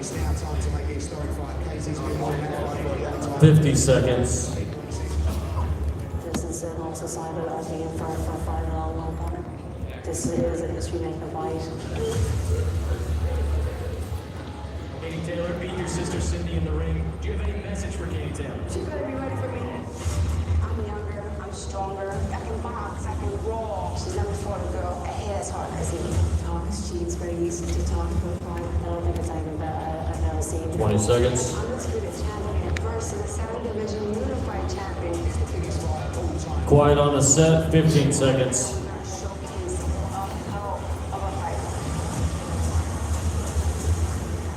It's now time to make a historic fight. Casey's been on that fight for a long time. 50 seconds. This is also cited as being fight for a five-round opponent. This is a history-making fight. Katie Taylor beat your sister Cindy in the ring. Do you have any message for Katie Taylor? She better be ready for me. I'm younger, I'm stronger, I can box, I can roll. She's never fought a girl as hard as me. Talk is cheap, it's very easy to talk about fight. I don't think it's anything that I've never seen. 20 seconds. Undisputed champion versus a 7-division unified champion. It's the biggest fight of all time. Quiet on the set. 15 seconds.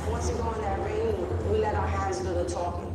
Once you go in that ring, we let our hands do the talking.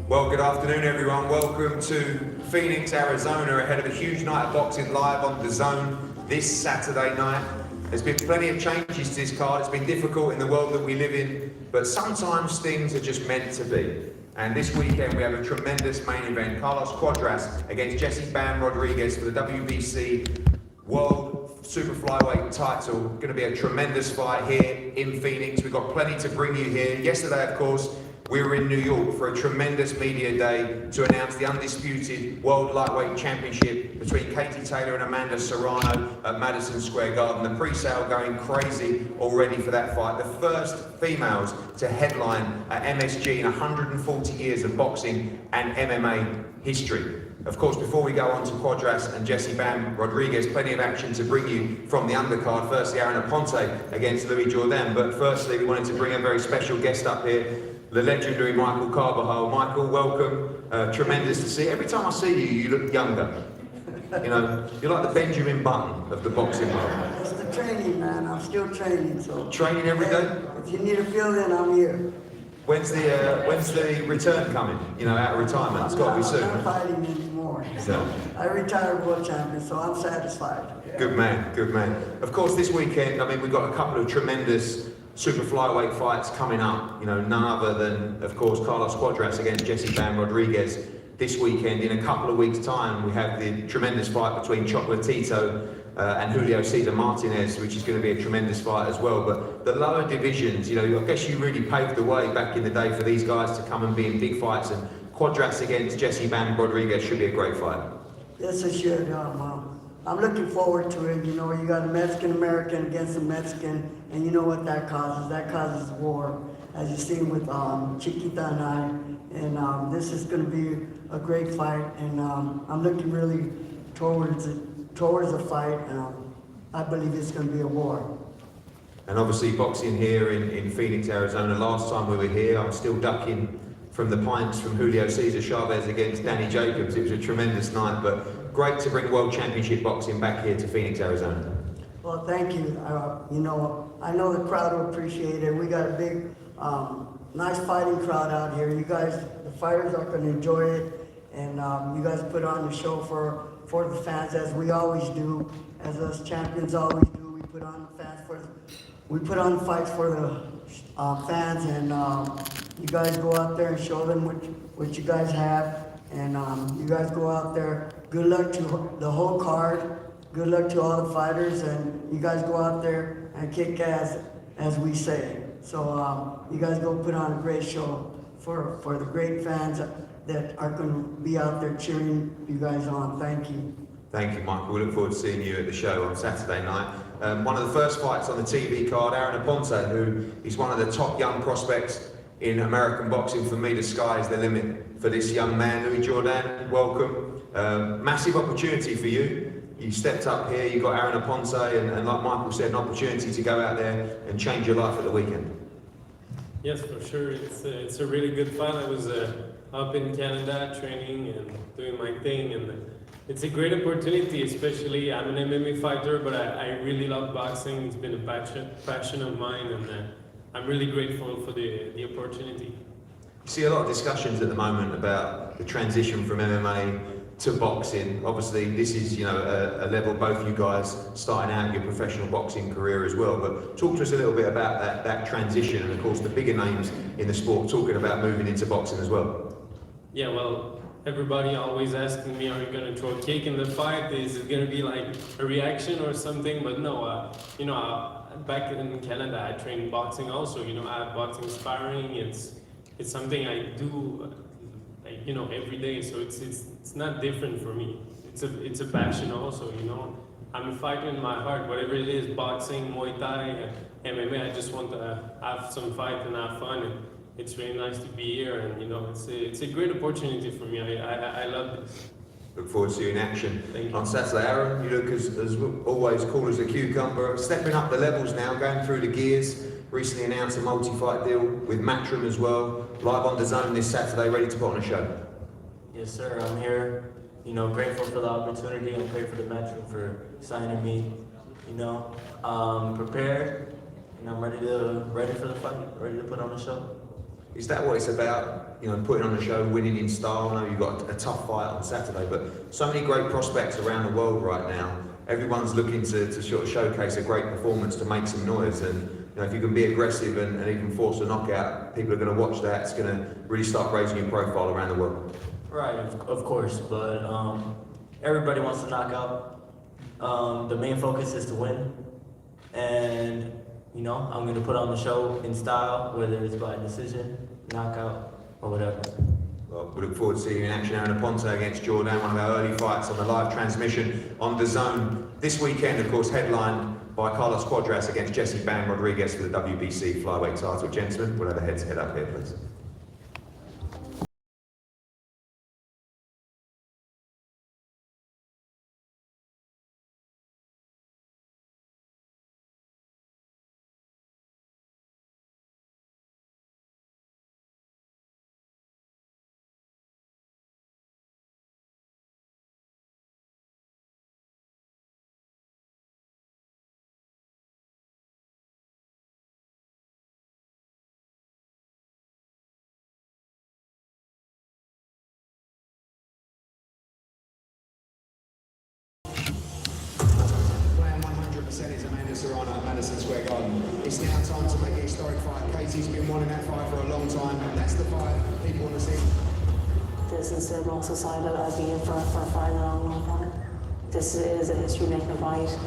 Well, good afternoon, everyone. Welcome to Phoenix, Arizona, ahead of a huge night of boxing live on DAZN this Saturday night. There's been plenty of changes to this card. It's been difficult in the world that we live in, but sometimes things are just meant to be. And this weekend we have a tremendous main event. Carlos Cuadras against Jesse Bam Rodriguez for the WBC World Super Flyweight title. Going to be a tremendous fight here in Phoenix. We've got plenty to bring you here. Yesterday, of course, we were in New York for a tremendous media day to announce the undisputed World Lightweight Championship between Katie Taylor and Amanda Serrano at Madison Square Garden. The pre-sale going crazy already for that fight. The first females to headline at MSG in 140 years of boxing and MMA history. Of course, before we go on to Cuadras and Jesse Bam Rodriguez, plenty of action to bring you from the undercard. Firstly, Aaron Aponte against Louis Jourdain. But firstly, we wanted to bring a very special guest up here, the legendary Michael Carvajal. Michael, welcome. Tremendous to see. Every time I see you, you look younger. You know, you're like the Benjamin Button of the boxing world. It's the training, man. I'm still training, so. Training every day? If you need a fill-in, I'm here. When's the return coming? You know, out of retirement. It's got to be soon. I'm not fighting anymore. So I retired world champion, so I'm satisfied. Good man, good man. Of course, this weekend, I mean, we've got a couple of tremendous super flyweight fights coming up. You know, none other than, of course, Carlos Cuadras against Jesse Bam Rodriguez this weekend. In a couple of weeks' time, we have the tremendous fight between Chocolatito and Julio Cesar Martinez, which is going to be a tremendous fight as well. But the lower divisions, you know, I guess you really paved the way back in the day for these guys to come and be in big fights. And Cuadras against Jesse Bam Rodriguez should be a great fight. Yes, it should. I'm looking forward to it. You know, you got a Mexican-American against a Mexican, and you know what that causes. That causes war, as you see with Chiquita and I. And this is going to be a great fight, and I'm looking really towards a fight, and I believe it's going to be a war. And obviously boxing here in Phoenix, Arizona. Last time we were here, I'm still ducking from the pints from Julio Cesar Chavez against Danny Jacobs. It was a tremendous night, but great to bring World Championship boxing back here to Phoenix, Arizona. Well, thank you. You know, I know the crowd will appreciate it. We got a big, nice fighting crowd out here. You guys, the fighters are going to enjoy it, and you guys put on the show for the fans, as we always do, as us champions always do. We put on the fans we put on the fights for the fans, and you guys go out there and show them what you guys have, and you guys go out there. Good luck to the whole card. Good luck to all the fighters, and you guys go out there and kick ass, as we say. So you guys go put on a great show for the great fans that are going to be out there cheering you guys on. Thank you. Thank you, Michael. We look forward to seeing you at the show on Saturday night. One of the first fights on the TV card, Aaron Aponte, who is one of the top young prospects in American boxing. For me, the sky is the limit for this young man. Louis Jourdain, welcome. Massive opportunity for you. You stepped up here, you got Aaron Aponte, and like Michael said, an opportunity to go out there and change your life at the weekend. Yes, for sure. It's a really good fight. I was up in Canada training and doing my thing, and it's a great opportunity, especially I'm an MMA fighter, but I really love boxing. It's been a passion of mine, and I'm really grateful for the opportunity. You see a lot of discussions at the moment about the transition from MMA to boxing. Obviously, this is, you know, a level both you guys starting out your professional boxing career as well. But talk to us a little bit about that transition, and of course the bigger names in the sport talking about moving into boxing as well. Yeah, well, everybody always asking me, are you going to throw a kick in the fight? Is it going to be like a reaction or something? But no, you know, back in Canada, I train boxing also. You know, I have boxing sparring. It's something I do, like, you know, every day. So it's not different for me. It's a passion also. You know, I'm a fighter in my heart. Whatever it is, boxing, Muay Thai, MMA. I just want to have some fight and have fun. And it's really nice to be here. And you know, it's a great opportunity for me. I love this. Look forward to seeing you in action Thank you. on Saturday. Aaron, you look as always cool as a cucumber. Stepping up the levels now, going through the gears. Recently announced a multi-fight deal with Matchroom as well. Live on DAZN this Saturday, ready to put on a show. Yes, sir. I'm here. You know, grateful for the opportunity. I'm grateful to Matchroom for signing me. You know, prepared, and I'm ready for the fight. Ready to put on a show. Is that what it's about? You know, putting on a show, winning in style. I know you've got a tough fight on Saturday, but so many great prospects around the world right now. Everyone's looking to sort of showcase a great performance to make some noise. And you know, if you can be aggressive and even force a knockout, people are going to watch that. It's going to really start raising your profile around the world. Right, of course, but everybody wants to knock out. The main focus is to win, and you know, I'm going to put on the show in style, whether it's by decision, knockout, or whatever. Well, we look forward to seeing you in action. Aaron Aponte against Jordan, one of our early fights on the live transmission on DAZN. This weekend, of course, headlined by Carlos Cuadras against Jesse Bang Rodriguez for the WBC flyweight title. Gentlemen, we'll have a head up here, please. Playing 100% is Amanda Serrano at Madison Square Garden. It's now time to make a historic fight. Casey's been wanting that fight for a long time. That's the fight people want to see. This is the most excited I've been for a fight in a long time. This is a history-making fight.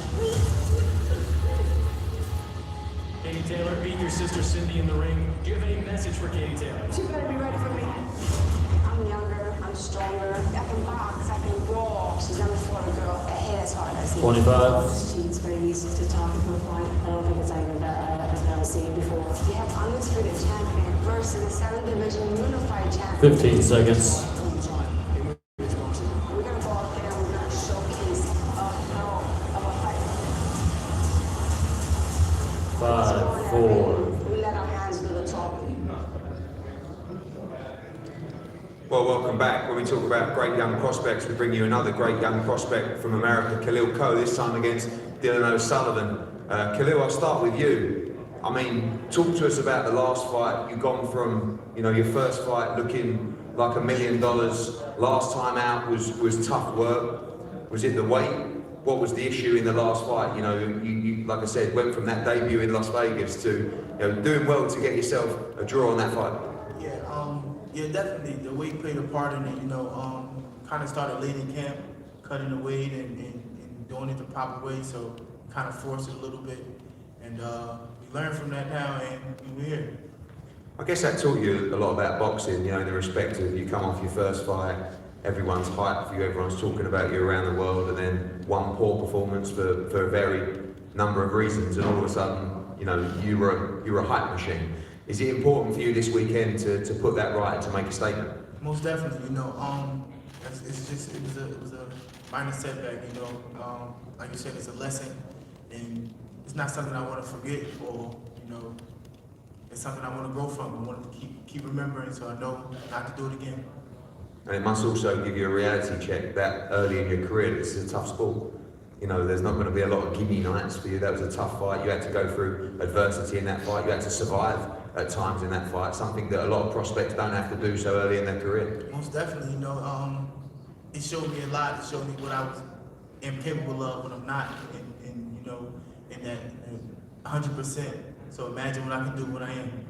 Katie Taylor beat your sister Cindy in the ring. Do you have any message for Katie Taylor? You better be ready for me. I'm younger, I'm stronger, I can box, I can brawl. She's never fought a girl that hit as hard as me. 25. She's very easy to talk to a fight. I don't think it's anything that I've never seen before. We have undisputed champion versus a 7-division unified champion. 15 seconds. We're gonna go out there and we're gonna showcase a hell of a fight. 5, 4. We let our hands do the talking. Well, welcome back. When we talk about great young prospects, we bring you another great young prospect from America, Khalil Coe, this time against Dylan O'Sullivan. Khalil, I'll start with you. I mean, talk to us about the last fight. You've gone from, you know, your first fight looking like $1 million. Last time out was tough work. Was it the weight? What was the issue in the last fight? You know, you like I said, went from that debut in Las Vegas to, you know, doing well to get yourself a draw on that fight. Yeah, definitely. The weight played a part in it. You know, kind of started late in camp, cutting the weight and doing it the proper way. So kind of forced it a little bit, and we learned from that now, and we're here. I guess that taught you a lot about boxing. You know, in the respect of you come off your first fight, everyone's hyped for you, everyone's talking about you around the world, and then one poor performance for a very number of reasons, and all of a sudden, you know, you were a hype machine. Is it important for you this weekend to put that right and to make a statement? Most definitely, you know, it was a minor setback, you know. Like you said, it's a lesson, and it's not something I want to forget, or you know, it's something I want to grow from. I want to keep remembering, so I know not to do it again. And it must also give you a reality check that early in your career, this is a tough sport. You know, there's not going to be a lot of gimme nights for you. That was a tough fight. You had to go through adversity in that fight. You had to survive at times in that fight, something that a lot of prospects don't have to do so early in their career. Most definitely, you know, it showed me a lot. It showed me what I was incapable of when I'm not, and you know, in that 100%. So imagine what I can do when I am.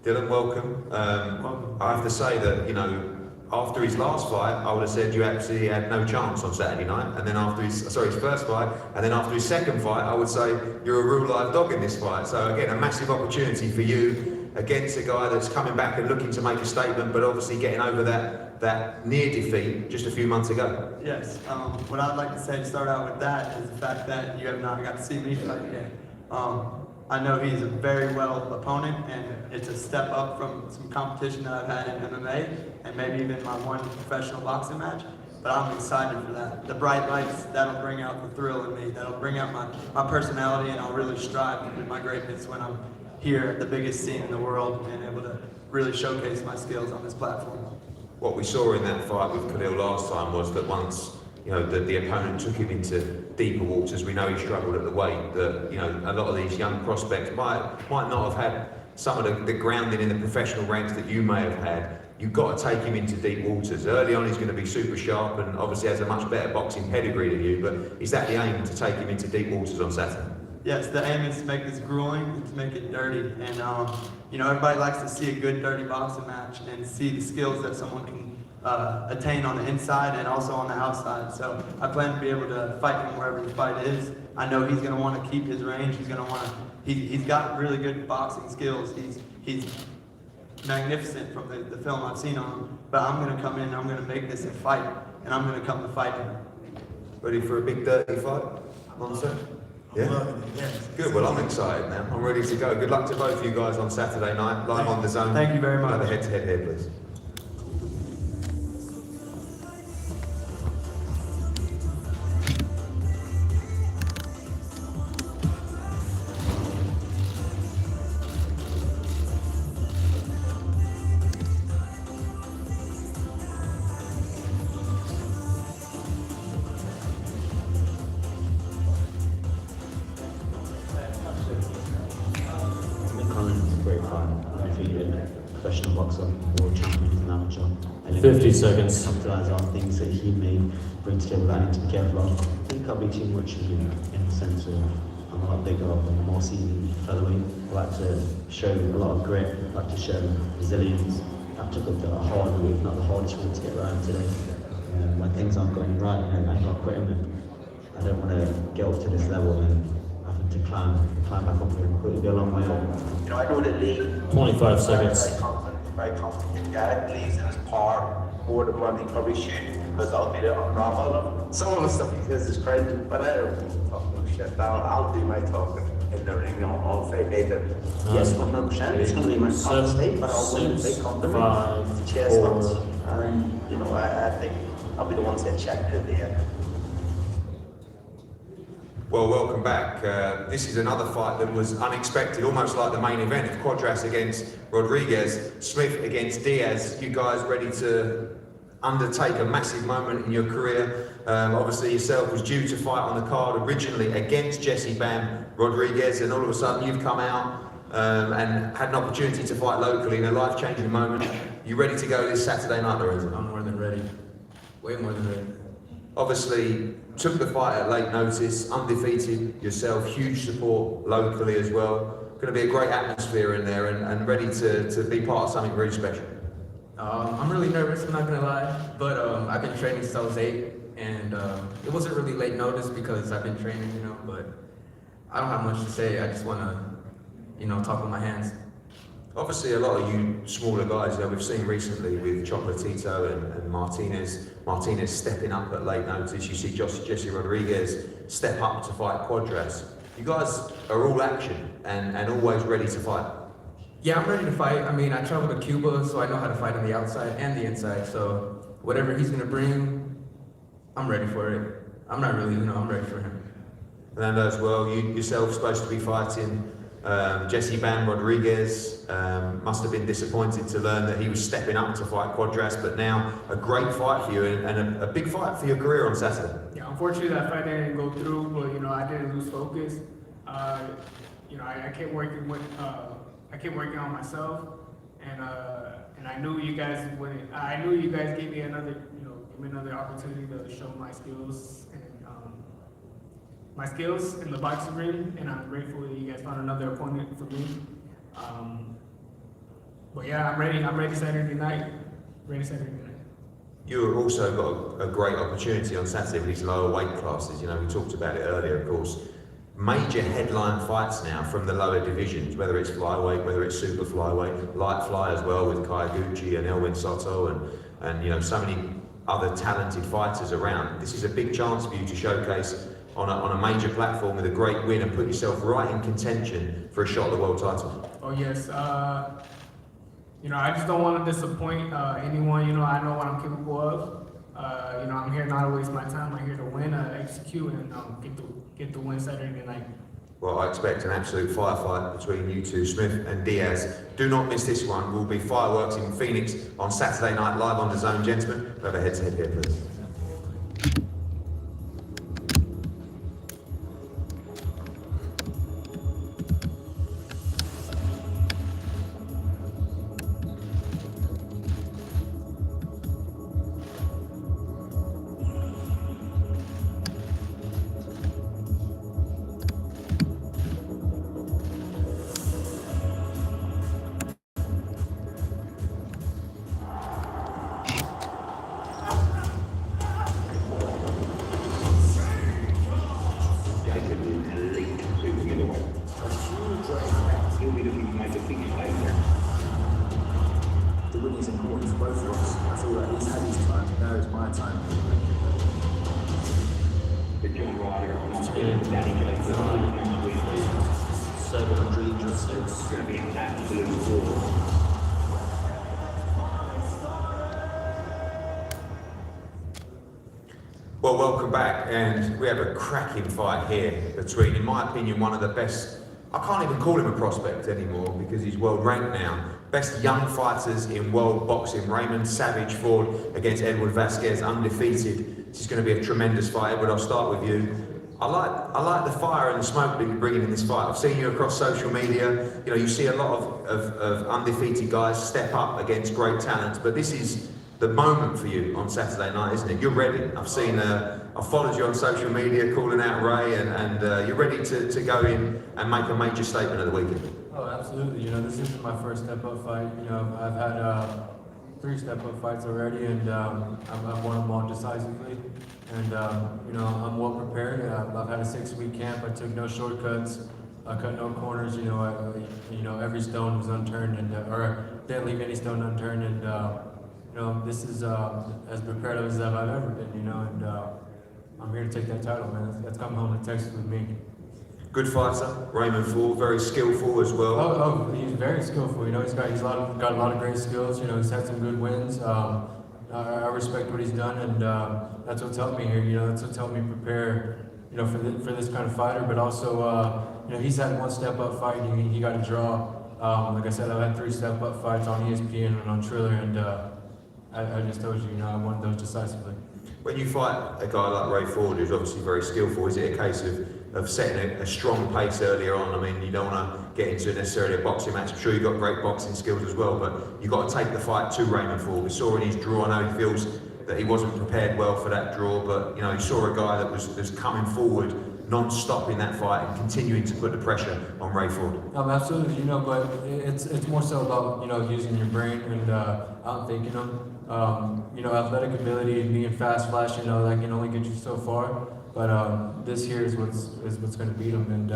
Dylan, welcome. I have to say that, you know, after his last fight, I would have said you absolutely had no chance on Saturday night. And then after his first fight, and then after his second fight, I would say you're a real live dog in this fight. So again, a massive opportunity for you against a guy that's coming back and looking to make a statement, but obviously getting over that near defeat just a few months ago. Yes, what I'd like to say to start out with that is the fact that you have not got to see me fight yet. I know he's a very well opponent, and it's a step up from some competition that I've had in MMA, and maybe even my one professional boxing match, but I'm excited for that. The bright lights, that'll bring out the thrill in me, that'll bring out my personality, and I'll really strive in my greatness when I'm here at the biggest scene in the world and able to really showcase my skills on this platform. What we saw in that fight with Khalil last time was that once the opponent took him into deeper waters, we know he struggled at the weight, that a lot of these young prospects might not have had some of the grounding in the professional ranks that you may have had. You've got to take him into deep waters. Early on he's going to be super sharp and obviously has a much better boxing pedigree than you, but is that the aim, to take him into deep waters on Saturday? Yes, the aim is to make this grueling and to make it dirty. And everybody likes to see a good dirty boxing match and see the skills that someone can attain on the inside and also on the outside. So I plan to be able to fight him wherever the fight is. I know he's going to want to keep his range. He's going to want to. He's got really good boxing skills. He's magnificent from the film I've seen on him. But I'm going to come in. I'm going to make this a fight, and I'm going to come to fight him. Ready for a big dirty fight, Monster? Yeah. Yes. Good. Well, I'm excited now. I'm ready to go. Good luck to both of you guys on Saturday night, live on DAZN. Thank you very much. Another head-to-head here, please. Professional boxer, world champion, and amateur. 50 seconds. Capitalize on things that he may bring together that I need to be careful of. I think I'll be too much of him in the sense of I'm a lot bigger, I'm a more seasoned featherweight. I like to show a lot of grit, I like to show resilience. I took up the hard route, not the hardest route to get around today. When things aren't going right, I'm not quitting them. I don't want to get up to this level and having to climb back up here. It'll be a long way up. I know that Lee 25 seconds. Very confident guy. Lee's in his power more than what he probably should, because I'll be there on gravel. Some of the stuff he says is crazy, but I don't talk no shit down. I'll do my talking in the ring on Friday. Yes, 100%. It's going to be my top state, but I'll win big compliment. Chest bumps. And I think I'll be the one to check it at the end. Well, welcome back. This is another fight that was unexpected, almost like the main event of Cuadras against Rodriguez, Smith against Diaz. You guys ready to undertake a massive moment in your career? Obviously yourself was due to fight on the card originally against Jesse Bam Rodriguez, and all of a sudden you've come out and had an opportunity to fight locally in a life-changing moment. You ready to go this Saturday night, Lorenzo? I'm more than ready. Way more than ready. Obviously, took the fight at late notice, undefeated yourself, huge support locally as well. Going to be a great atmosphere in there and ready to be part of something really special. I'm really nervous, I'm not gonna lie, but I've been training since I was 8, and it wasn't really late notice because I've been training, but I don't have much to say. I just want to, talk with my hands. Obviously, a lot of you smaller guys, we've seen recently with Chocolatito and Martinez stepping up at late notice. You see Jesse Rodriguez step up to fight Cuadras. You guys are all action and always ready to fight. Yeah, I'm ready to fight. I mean, I traveled to Cuba, so I know how to fight on the outside and the inside. So whatever he's gonna bring, I'm ready for it. I'm not really, I'm ready for him. And as well, you yourself supposed to be fighting Jesse Bam Rodriguez. Must have been disappointed to learn that he was stepping up to fight Cuadras, but now a great fight for you and a big fight for your career on Saturday. Yeah, unfortunately that fight didn't go through, but I didn't lose focus. I kept working on myself, and I knew you guys gave me another opportunity to show my skills in the boxing ring, and I'm grateful that you guys found another opponent for me. But yeah, I'm ready. I'm ready Saturday night. You've also got a great opportunity on Saturday with these lower weight classes. You know, we talked about it earlier, of course. Major headline fights now from the lower divisions, whether it's flyweight, whether it's super flyweight, light fly as well with Kaiguchi and Elwin Soto and you know, so many other talented fighters around. This is a big chance for you to showcase on a major platform with a great win and put yourself right in contention for a shot at the world title. Oh yes, you know, I just don't want to disappoint anyone. You know, I know what I'm capable of. You know, I'm here not to waste my time. I'm here to win, execute, and get the win Saturday night. Well, I expect an absolute firefight between you two, Smith and Diaz. Do not miss this one. Will be fireworks in Phoenix on Saturday night, live on DAZN. Gentlemen, have a head-to-head here, please. The win is important for both of us. I feel like he's had his time, now is my time. The John Ryder on Danny Jones, 706. It's going to be an absolute war. Well, welcome back, and we have a cracking fight here between, in my opinion, one of the best, I can't even call him a prospect anymore because he's world ranked now, best young fighters in world boxing. Raymond Savage Ford against Edward Vasquez, undefeated. This is going to be a tremendous fight. Edward, I'll start with you. I like the fire and the smoke that you're bringing in this fight. I've seen you across social media. You know, you see a lot of undefeated guys step up against great talents, but this is the moment for you on Saturday night, isn't it? You're ready. I've seen, I've followed you on social media calling out Ray, and you're ready to go in and make a major statement at the weekend. Oh, absolutely. You know, this isn't my first step-up fight. You know, I've had 3 step-up fights already, and I've won them all decisively. And, you know, I'm well prepared. I've had a 6-week camp. I took no shortcuts. I cut no corners. You know, every stone was unturned, and or didn't leave any stone unturned. And you know, this is as prepared as I've ever been. You know, and I'm here to take that title, man. That's coming home to Texas with me. Good fighter, Raymond Ford, very skillful as well. Oh, he's very skillful. You know, he's got a lot of great skills. You know, he's had some good wins. I respect what he's done, and that's what's helped me here. You know, that's what's helped me prepare. You know, for this kind of fighter. But also, you know, he's had 1 step-up fight. He got a draw. Like I said, I've had 3 step-up fights on ESPN and on Triller, and I just told you, you know, I won those decisively. When you fight a guy like Ray Ford, who's obviously very skillful, is it a case of setting a strong pace earlier on? I mean, you don't want to get into necessarily a boxing match. I'm sure you've got great boxing skills as well, but you've got to take the fight to Raymond Ford. We saw in his draw, I know he feels that he wasn't prepared well for that draw, but, you know, he saw a guy that was coming forward non-stop in that fight and continuing to put the pressure on Ray Ford. Absolutely, you know, but it's more so about, you know, using your brain and outthinking them. You know, athletic ability and being fast, flash, you know, that can only get you so far. But this here is what's going to beat him, and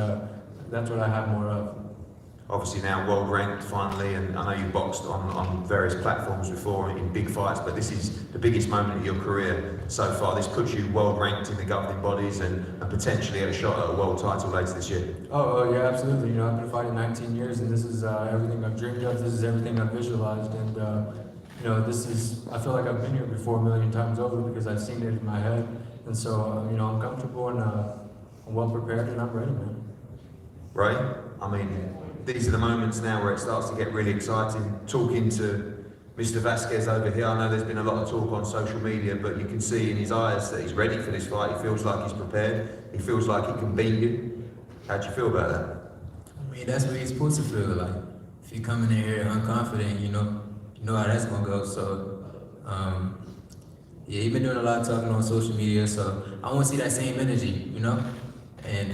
that's what I have more of. Obviously now world ranked finally, and I know you've boxed on various platforms before in big fights, but this is the biggest moment of your career so far. This puts you world ranked in the governing bodies and potentially at a shot at a world title later this year. Oh yeah, absolutely. You know, I've been fighting 19 years, and this is everything I've dreamed of. This is everything I've visualized, and you know, I feel like I've been here before a million times over because I've seen it in my head, and so you know, I'm comfortable and I'm well prepared, and I'm ready, man. Ray, I mean, these are the moments now where it starts to get really exciting. Talking to Mr. Vasquez over here, I know there's been a lot of talk on social media, but you can see in his eyes that he's ready for this fight. He feels like he's prepared. He feels like he can beat you. How do you feel about that? I mean, that's what you're supposed to feel like. If you're coming in here unconfident, you know how that's gonna go. So, yeah, you've been doing a lot of talking on social media, so I want to see that same energy, you know? And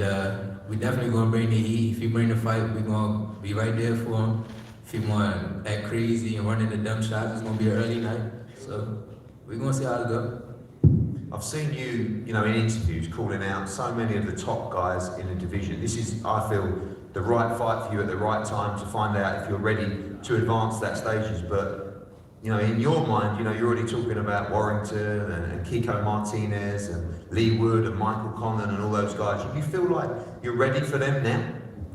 we definitely gonna bring the heat. If he bring the fight, we gonna be right there for him. If he want to act crazy and run into dumb shots, it's gonna be an early night. So we're gonna see how it goes. I've seen you, in interviews calling out so many of the top guys in the division. This is, I feel, the right fight for you at the right time to find out if you're ready to advance that stages. But, in your mind, you're already talking about Warrington and Kiko Martinez and Lee Wood and Michael Conlon and all those guys. Do you feel like you're ready for them now?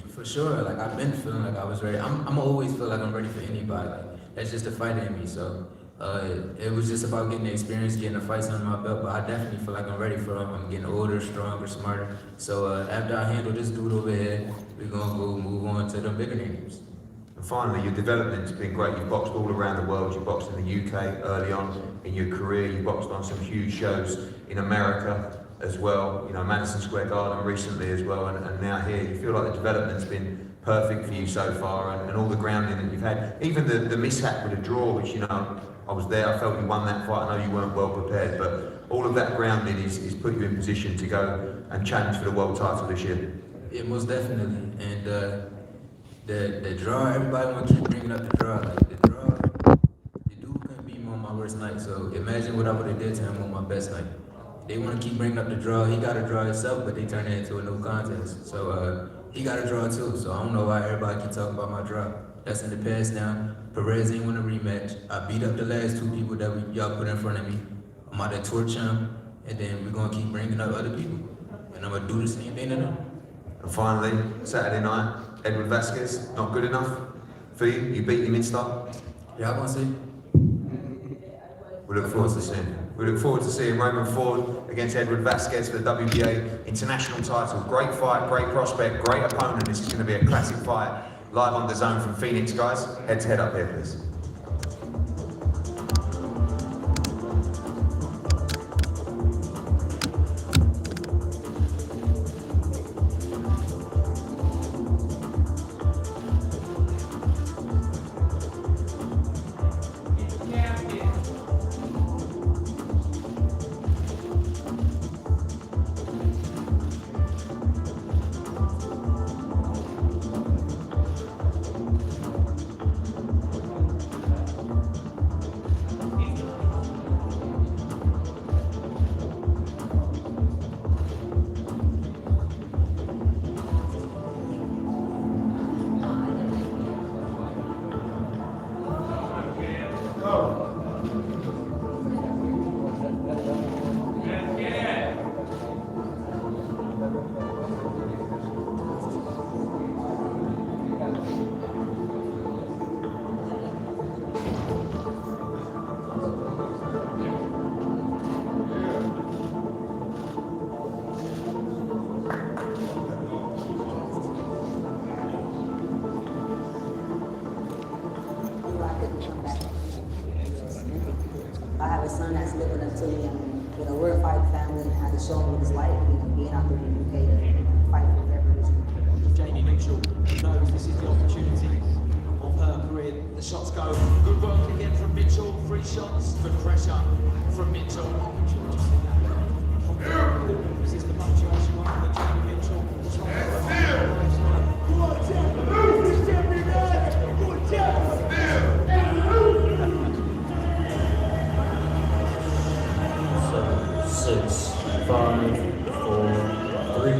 For sure, like I've been feeling like I was ready. I'm always feel like I'm ready for anybody. Like that's just a fight in me. So it was just about getting the experience, getting the fights under my belt. But I definitely feel like I'm ready for them. I'm getting older, stronger, smarter. So after I handle this dude over here, we're gonna go move on to the bigger names. And finally, your development's been great. You've boxed all around the world. You boxed in the UK early on in your career. You boxed on some huge shows in America as well. Madison Square Garden recently as well, and now here. You feel like the development's been perfect for you so far, and all the grounding that you've had. Even the mishap with a draw, which I was there. I felt you won that fight. I know you weren't well prepared, but all of that grounding is put you in position to go and challenge for the world title this year. Yeah, most definitely. And the draw, everybody want to keep bringing up the draw. Like the draw, the dude couldn't beat me on my worst night. So imagine what I would have did to him on my best night. They want to keep bringing up the draw. He got a draw himself, but they turned it into a no contest. So he got a draw too. So I don't know why everybody keep talking about my draw. That's in the past now. Perez ain't won a rematch. I beat up the last two people that y'all put in front of me. I'm out there torch him, and then we're gonna keep bringing up other people. And I'm gonna do the same thing to them. And finally, Saturday night, Edward Vasquez, not good enough for you? You beat him in style? Yeah, I'm gonna see. We look forward to seeing him. We look forward to seeing Roman Ford against Edward Vasquez for the WBA international title. Great fight, great prospect, great opponent. This is going to be a classic fight. Live on DAZN from Phoenix, guys. Head to head up here, please. I have a son that's living up to me. We're a fighting family, and I had to show him what it's like, being out there in the UK to fight for whatever it is. Jamie Mitchell knows this is the opportunity of her career. The shots go. Good work again from Mitchell. 3 shots. Good pressure from Mitchell. This is the punctuation one for Jamie Mitchell. Seven, 6, 5, 4, 3.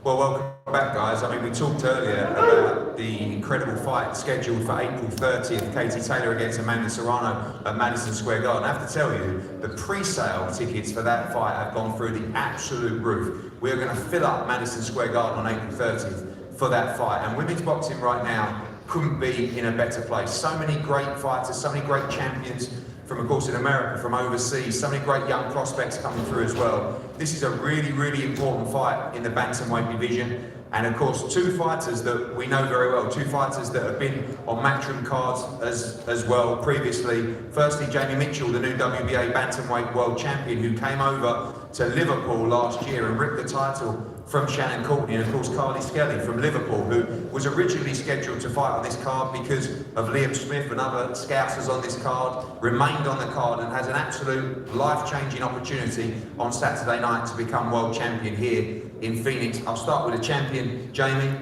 Well, welcome back, guys. I mean, we talked earlier about the incredible fight scheduled for April 30th, Katie Taylor against Amanda Serrano at Madison Square Garden. I have to tell you, the pre-sale tickets for that fight have gone through the absolute roof. We're going to fill up Madison Square Garden on April 30th for that fight. And women's boxing right now couldn't be in a better place. So many great fighters, so many great champions from, of course, in America, from overseas, so many great young prospects coming through as well. This is a really, really important fight in the bantamweight division. And of course, 2 fighters that we know very well, 2 fighters that have been on matchroom cards as well previously. Firstly, Jamie Mitchell, the new WBA bantamweight world champion, who came over to Liverpool last year and ripped the title from Shannon Courtney, and of course Carly Skelly from Liverpool, who was originally scheduled to fight on this card because of Liam Smith and other scousers on this card, remained on the card and has an absolute life-changing opportunity on Saturday night to become world champion here in Phoenix. I'll start with the champion, Jamie.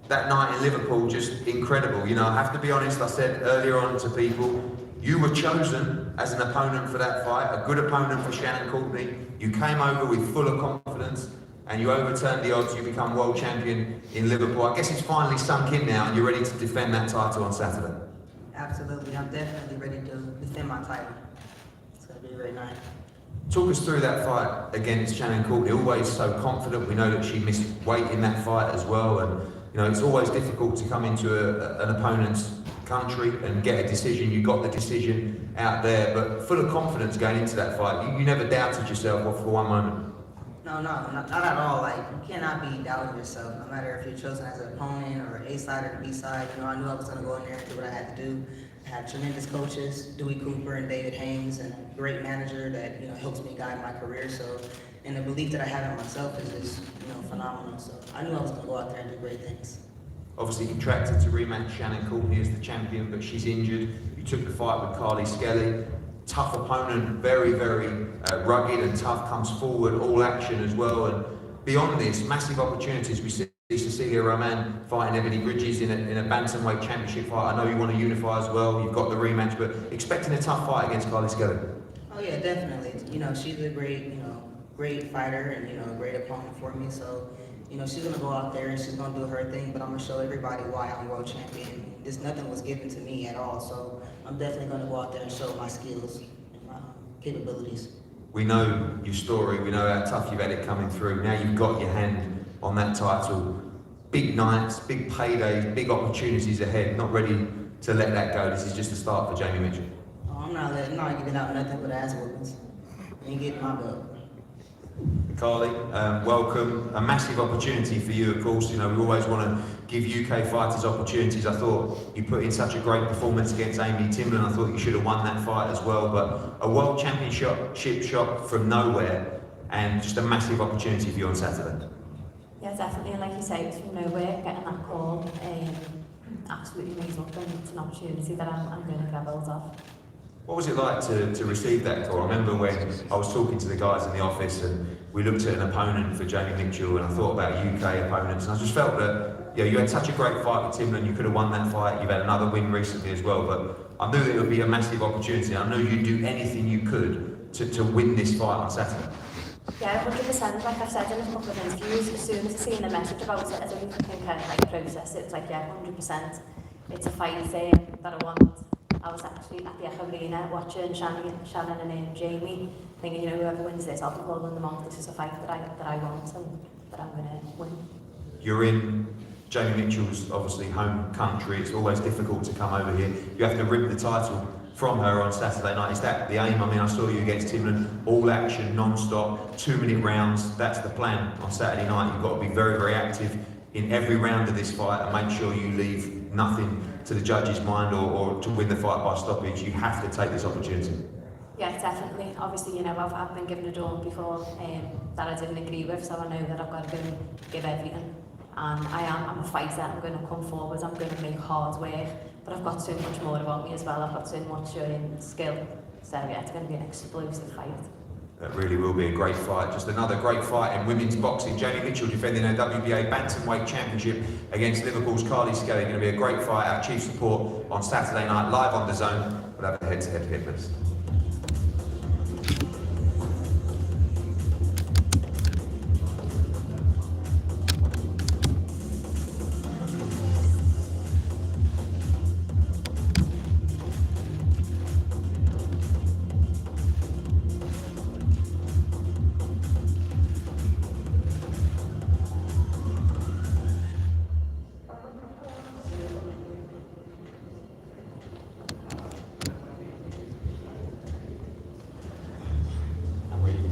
that night in Liverpool, just incredible. You know, I have to be honest, I said earlier on to people, you were chosen as an opponent for that fight, a good opponent for Shannon Courtney. You came over with full of confidence and you overturned the odds, you become world champion in Liverpool. I guess it's finally sunk in now and you're ready to defend that title on Saturday. Absolutely, I'm definitely ready to defend my title. It's gonna be a great night. Talk us through that fight against Shannon Courtney, always so confident. We know that she missed weight in that fight as well, and you know, it's always difficult to come into an opponent's country and get a decision. You got the decision out there, but full of confidence going into that fight. You never doubted yourself for one moment. No, not at all. Like, you cannot be doubting yourself, no matter if you're chosen as an opponent or A side or the B side. You know, I knew I was gonna go in there and do what I had to do. I have tremendous coaches, Dewey Cooper and David Haynes, and a great manager that, you know, helps me guide my career. So, and the belief that I have in myself is just, you know, phenomenal. So I knew I was gonna go out there and do great things. Obviously contracted to rematch Shannon Courtney as the champion, but she's injured. You took the fight with Carly Skelly. Tough opponent, very, very rugged and tough, comes forward, all action as well. And beyond this, massive opportunities. We see Cecilia Roman fighting Ebony Bridges in a bantamweight championship fight. I know you want to unify as well. You've got the rematch, but expecting a tough fight against Carly Skelly. Oh yeah, definitely. You know, she's a great fighter and, you know, a great opponent for me. So, you know, she's gonna go out there and she's gonna do her thing, but I'm gonna show everybody why I'm world champion. Nothing was given to me at all, so I'm definitely gonna go out there and show my skills and my capabilities. We know your story, we know how tough you've had it coming through. Now you've got your hand on that title. Big nights, big paydays, big opportunities ahead. Not ready to let that go. This is just the start for Jamie Mitchell. Oh, I'm not giving out nothing but ass whoopings. Ain't getting my belt. Carly, welcome. A massive opportunity for you, of course. You know, we always want to give UK fighters opportunities. I thought you put in such a great performance against Amy Timlin. I thought you should have won that fight as well. But a world championship shot from nowhere and just a massive opportunity for you on Saturday. Yeah, definitely. And like you say, it's from nowhere, getting that call absolutely amazing. And it's an opportunity that I'm going to grab hold of. What was it like to receive that call? I remember when I was talking to the guys in the office and we looked at an opponent for Jamie Mitchell and I thought about UK opponents and I just felt that you had such a great fight with Timlin, you could have won that fight, you've had another win recently as well, but I knew that it would be a massive opportunity. I knew you'd do anything you could to win this fight on Saturday. Yeah, 100%. Like I've said in a couple of interviews, as soon as I seen the message about it, I don't even kind of process it. It's like, yeah, 100%. It's a fight that I want. I was actually at the Echo Arena watching Shannon and Jamie, thinking, you know, whoever wins this, I'll be calling them on. This is a fight that I want and that I'm going to win. You're in Jamie Mitchell's obviously home country. It's always difficult to come over here. You have to rip the title from her on Saturday night. Is that the aim? I mean, I saw you against Timlin, all action, non-stop, 2-minute rounds. That's the plan on Saturday night. You've got to be very, very active in every round of this fight and make sure you leave nothing to the judge's mind or to win the fight by stoppage. You have to take this opportunity. Yeah, definitely. Obviously, you know, I've been given a daunt before that I didn't agree with, so I know that I've got to go and give everything. And I'm a fighter, I'm going to come forward, I'm going to make hard work, but I've got so much more about me as well. I've got so much skill. So yeah, it's going to be an explosive fight. That really will be a great fight. Just another great fight in women's boxing. Jamie Mitchell defending her WBA Bantamweight Championship against Liverpool's Carly Skelly. Going to be a great fight. Our chief support on Saturday night, live on DAZN. We'll have a head-to-head here, please.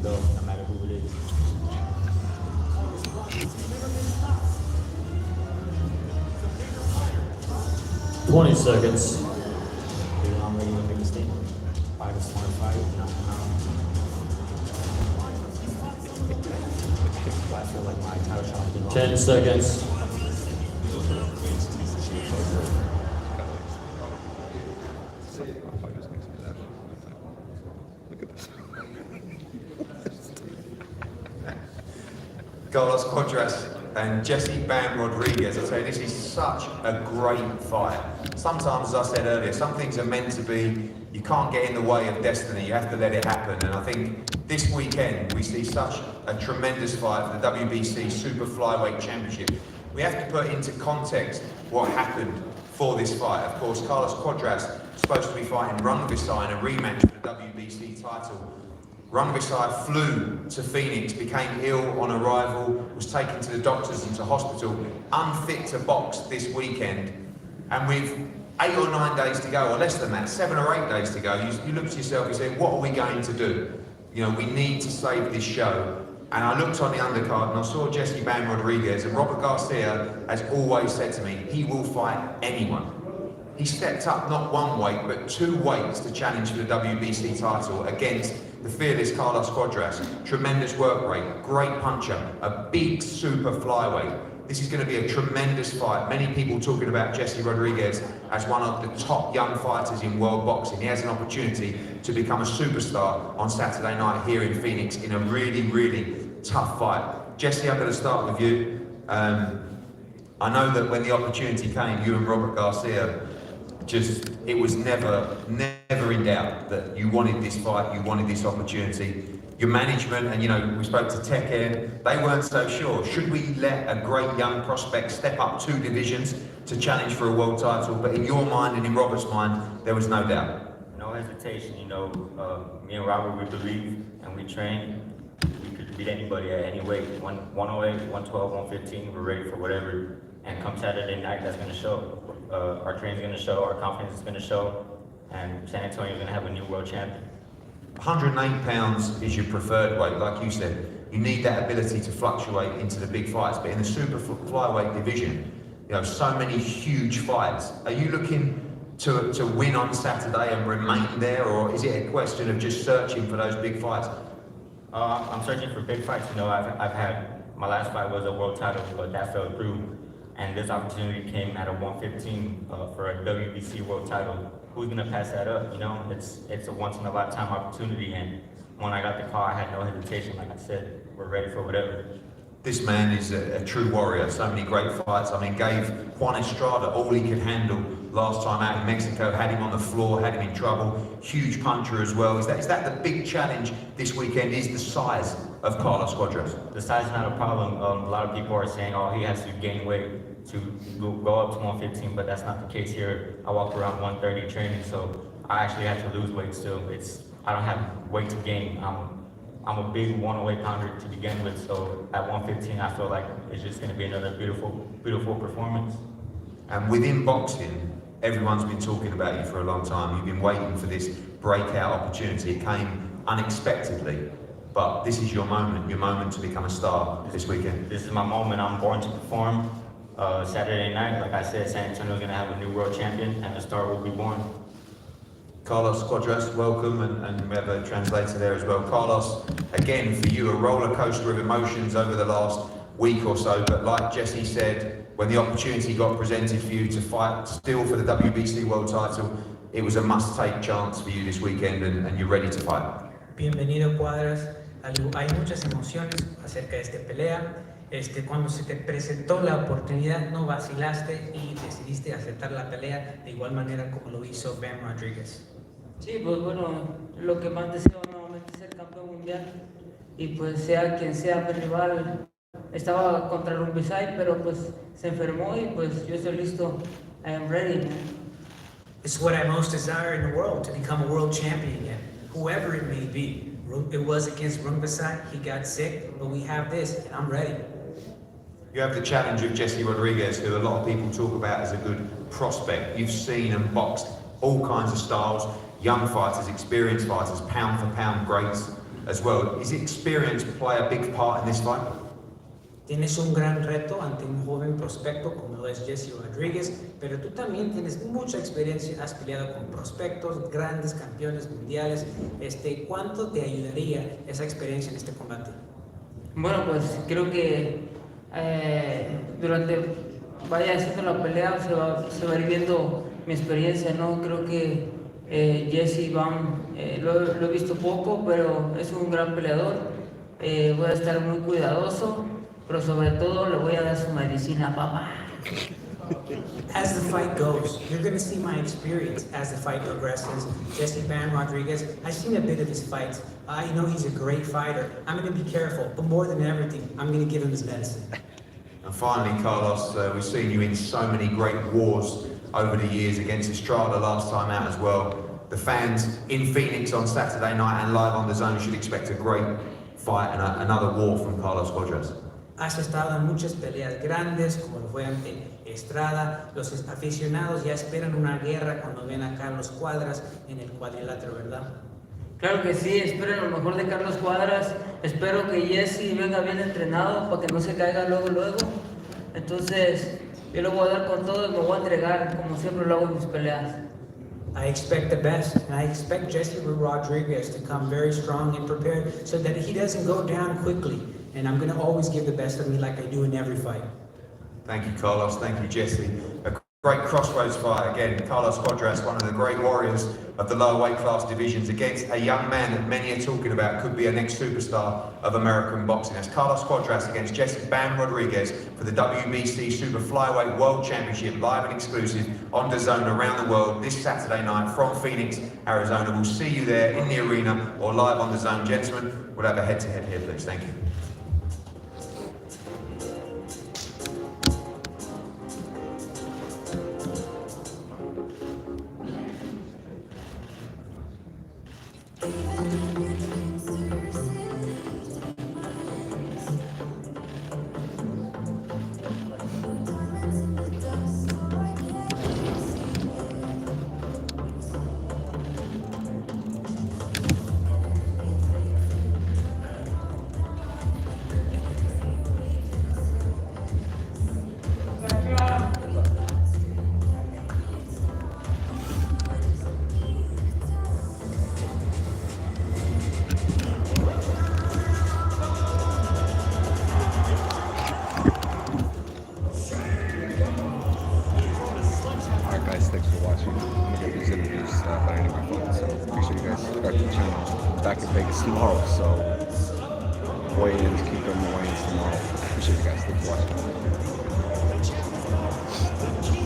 No matter who it is. 20 seconds. I'm ready to make a statement. Fight a smart fight, knock him out. I feel like my title shot has been 10 seconds. Cuadras, and Jesse Bam Rodriguez, I tell you, this is such a great fight. Sometimes, as I said earlier, some things are meant to be, you can't get in the way of destiny, you have to let it happen. And I think this weekend we see such a tremendous fight for the WBC Super Flyweight Championship. We have to put into context what happened for this fight. Of course, Carlos Cuadras supposed to be fighting Rungvisai in a rematch for the WBC title. Rungvisai flew to Phoenix, became ill on arrival, was taken to the doctors and to hospital, unfit to box this weekend. And with 8 or 9 days to go, or less than that, 7 or 8 days to go, you look to yourself and say, what are we going to do? You know, we need to save this show. And I looked on the undercard and I saw Jesse Bam Rodriguez, and Robert Garcia has always said to me, he will fight anyone. He stepped up not 1 weight, but 2 weights to challenge for the WBC title against the fearless Carlos Cuadras. Tremendous work rate, great puncher, a big super flyweight. This is going to be a tremendous fight. Many people talking about Jesse Rodriguez as one of the top young fighters in world boxing. He has an opportunity to become a superstar on Saturday night here in Phoenix in a really, really tough fight. Jesse, I'm going to start with you. I know that when the opportunity came, you and Robert Garcia, it was never in doubt that you wanted this fight, you wanted this opportunity. Your management, and you know, we spoke to Tech Air, they weren't so sure. Should we let a great young prospect step up 2 divisions to challenge for a world title? But in your mind and in Robert's mind, there was no doubt. No hesitation, you know, me and Robert, we believe and we train. We could beat anybody at any weight, 108, 112, 115, we're ready for whatever. And come Saturday night, that's gonna show. Our training's gonna show, our confidence is gonna show, and San Antonio's gonna have a new world champion. 108 pounds is your preferred weight, like you said. You need that ability to fluctuate into the big fights, but in the super flyweight division, you know, so many huge fights. Are you looking to win on Saturday and remain there, or is it a question of just searching for those big fights? I'm searching for big fights. You know, I've had, my last fight was a world title, but that fell through. And this opportunity came at a 115 for a WBC world title. Who's gonna pass that up? You know, it's a once in a lifetime opportunity. And when I got the call, I had no hesitation. Like I said, we're ready for whatever. This man is a true warrior. So many great fights. I mean, gave Juan Estrada all he could handle last time out in Mexico. Had him on the floor, had him in trouble. Huge puncher as well. Is that the big challenge this weekend? Is the size of Carlos Cuadras? The size is not a problem. A lot of people are saying, oh, he has to gain weight to go up to 115, but that's not the case here. I walk around 130 training, so I actually have to lose weight still. I don't have weight to gain. I'm a big 108 pounder to begin with, so at 115, I feel like it's just going to be another beautiful, beautiful performance. And within boxing, everyone's been talking about you for a long time. You've been waiting for this breakout opportunity. It came unexpectedly, but this is your moment to become a star this weekend. This is my moment. I'm born to perform. Saturday night, like I said, San Antonio's going to have a new world champion, and the star will be born. Carlos Cuadras, welcome, and we have a translator there as well. Carlos, again, for you, a roller coaster of emotions over the last week or so, but like Jesse said, when the opportunity got presented for you to fight still for the WBC world title, it was a must-take chance for you this weekend, and you're ready to fight. Bienvenido, Cuadras. Hay muchas emociones acerca de esta pelea. Cuando se te presentó la oportunidad, no vacilaste y decidiste aceptar la pelea de igual manera como lo hizo Bam Rodriguez. Sí, pues bueno, lo que más deseo nuevamente es ser campeón mundial y pues sea quien sea mi rival. Estaba contra Rungvisai, pero pues se enfermó y pues yo estoy listo. I am ready, man. It's what I most desire in the world, to become a world champion again, whoever it may be. It was against Rungvisai, he got sick, but we have this, and I'm ready. You have the challenge of Jesse Rodriguez, who a lot of people talk about as a good prospect. You've seen and boxed all kinds of styles, young fighters, experienced fighters, pound for pound greats as well. Is experience play a big part in this fight? Tienes un gran reto ante un joven prospecto como lo es Jesse Rodriguez, pero tú también tienes mucha experiencia, has peleado con prospectos, grandes campeones mundiales. ¿Cuánto te ayudaría esa experiencia en este combate? Bueno, pues creo que durante vaya haciendo la pelea se va a ir viendo mi experiencia, ¿no? Creo que Jesse Bam lo he visto poco, pero es un gran peleador. Voy a estar muy cuidadoso pero sobre todo le voy a dar su medicina, papá. As the fight goes, you're going to see my experience as the fight progresses. Jesse Van Rodriguez, I've seen a bit of his fights. I know he's a great fighter. I'm going to be careful, but more than everything, I'm going to give him his medicine. And finally, Carlos, we've seen you in so many great wars over the years against Estrada last time out as well. The fans in Phoenix on Saturday night and live on DAZN should expect a great fight and another war from Carlos Cuadras. Has estado en muchas peleas grandes, como lo fue ante Estrada. Los aficionados ya esperan una guerra cuando ven a Carlos Cuadras en el cuadrilátero, ¿verdad? Claro que sí, esperen lo mejor de Carlos Cuadras. Espero que Jesse venga bien entrenado para que no se caiga luego. Entonces, yo lo voy a dar con todo y me voy a entregar, como siempre lo hago en mis peleas. I expect the best, and I expect Jesse Rodriguez to come very strong and prepared so that he doesn't go down quickly. And I'm going to always give the best of me like I do in every fight. Thank you, Carlos. Thank you, Jesse. A great crossroads fight again. Carlos Cuadras, one of the great warriors of the lower weight class divisions, against a young man that many are talking about could be a next superstar of American boxing. That's Carlos Cuadras against Jesse Bam Rodriguez for the WBC Super Flyweight World Championship, live and exclusive on DAZN around the world this Saturday night from Phoenix, Arizona. We'll see you there in the arena or live on DAZN. Gentlemen, we'll have a head-to-head here, please. Thank you. Guys, thanks for watching. I'm gonna get these interviews by any of my phone, so appreciate you guys. Subscribe to the channel. Back in Vegas tomorrow, so weigh-ins, keep them weigh-ins tomorrow. Appreciate you guys. Thanks for watching.